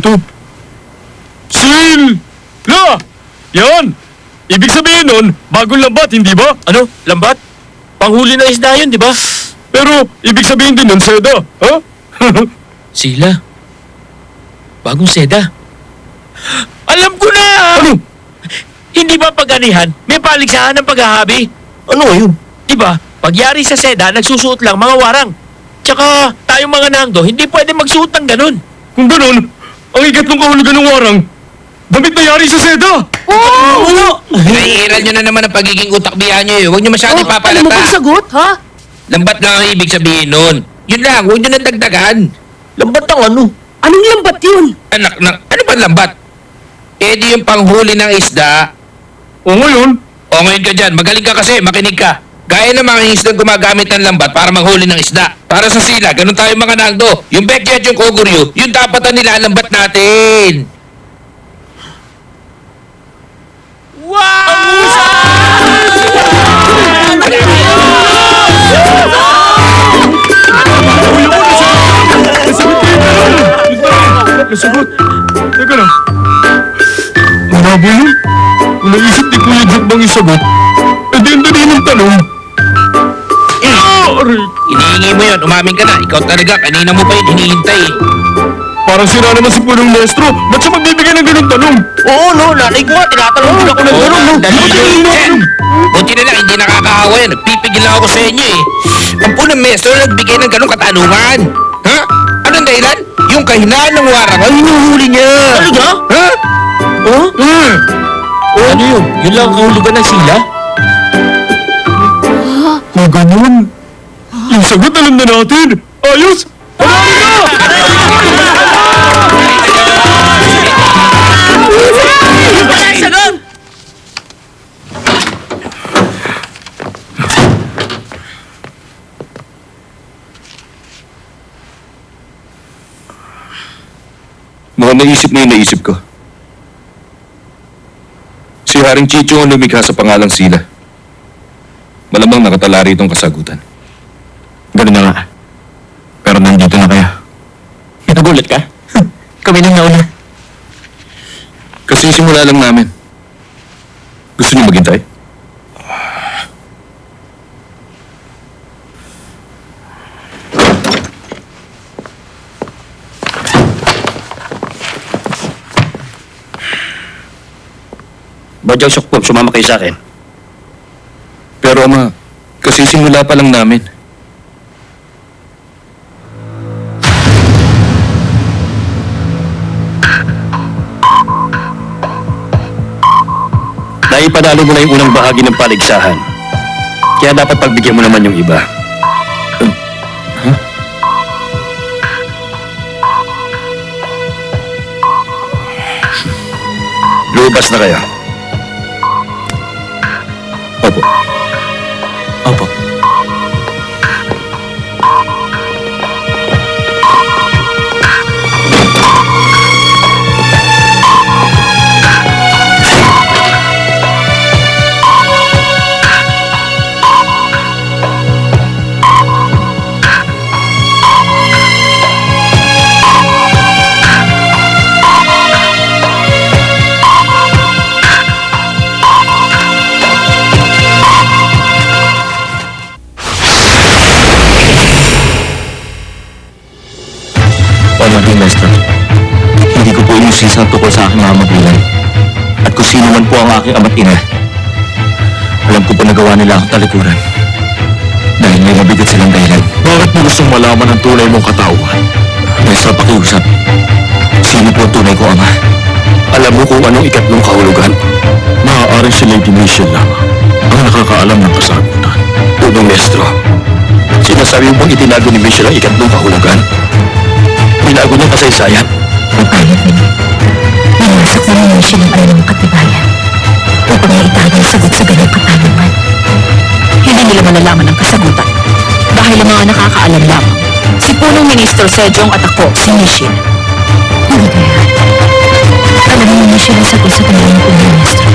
to? Sila! Yan! Ibig sabihin nun, bagong lambat, hindi ba? Ano? Lambat? Panghuli ng isda yun, di ba? Pero, ibig sabihin din nun, seda, ha? Sila. Bagong seda. Alam ko na! Ano? Hindi ba paganihan? May paligsahan ng paghahabi. Ano yun? Diba? Pagyari sa seda, nagsusuot lang mga warang. Tsaka, tayong mga nangdo, hindi pwede magsuot ng ganun. Kung ganun, ang ikatlong kahulugan ng warang, damit na yari sa seda! Oo! Naiiral nyo na naman ang pagiging utak-bihan nyo eh. Huwag nyo masyadong Ano mo papalata. bang sagot, ha? Lambat lang ang ibig sabihin nun. Yun lang, huwag nyo nang dagdagan. Lambat ang ano? Anong lambat yun? Anak, ano ba lambat? Eh di yung panghuli ng isda. O ngayon, O ngayon ka dyan, magaling ka kasi, makinig ka. Gaya ng mga isdang gumagamit ng lambat para manghuli ng isda. Para sa sila, ganun tayo mga nangdo. Yung bekyo at yung koguryo, yung dapat na nilalambat natin. nasagot. Teka lang. Marabo yun. Kung naisip ni Kuya Jack bang isagot, eh di ang dali ng tanong. Aray! Hinihingi mo yun, umamin ka na. Ikaw talaga, kanina mo pa yun hinihintay eh. Parang sira naman si Punong Maestro. Ba't siya magbibigay ng ganung tanong? Oo, no. Nanay ko nga, tinatanong din ako ng Oo, gano'n, no. dali yan. Buti na lang, hindi nakakaawa yan. Nagpipigil lang ako sa inyo eh. Ang punong maestro nagbigay ng ganong katanungan. Ha? Anong dahilan? Yung kahinaan ng warang ang hinuhuli niya. Talaga? Ha? Oh? Ano yun? Yun lang ang kahulugan ng sila? Kung ganun, yung sagot alam na natin. Ayos! Marami na! Sagot! Mga naisip na yung naisip ko. Si Haring Chicho ang lumikha sa pangalang Sila. Malamang nakatala rito ang kasagutan. Ganun na nga. Pero nandito na kayo. Nagulat ka? Kami nang nauna. Kasi simula lang namin. Gusto niyo maghintay? Badyang Sukpop, sumama kayo sa akin. Pero ama, kasi simula pa lang namin. Naipanalo mo na yung unang bahagi ng paligsahan. Kaya dapat pagbigyan mo naman yung iba. Lumabas na kayo. Opo. Opo. Maging Maestro, hindi ko po inusisan tungkol sa aking mga magulang at kung sino man po ang aking ama't ina. Alam ko po nagawa nila akong talikuran dahil may mabigat silang dahilan. Bakit mo gustong malaman ang tunay mong katauhan? Maestro, pakiusap. Sino po ang tunay ko ama? Alam mo kung anong ikatlong kahulugan? Maaaring si Lady Michelle lang ang nakakaalam ng kasagutan. Punong Maestro, sinasabi mo bang itinago ni Michelle ang ikatlong kahulugan? Binago niya kasaysayan. Papayag nila. Nanasak na niya siya ng alam ng katibayan upang maitago ang sagot sa ganyang katanungan. Hindi nila malalaman ang kasagutan. Dahil ang mga nakakaalam lamang, si Punong Ministro Sejong at ako, si Nishin. Hindi kaya. Alam niya siya ang sagot sa kanyang Punong Maestro.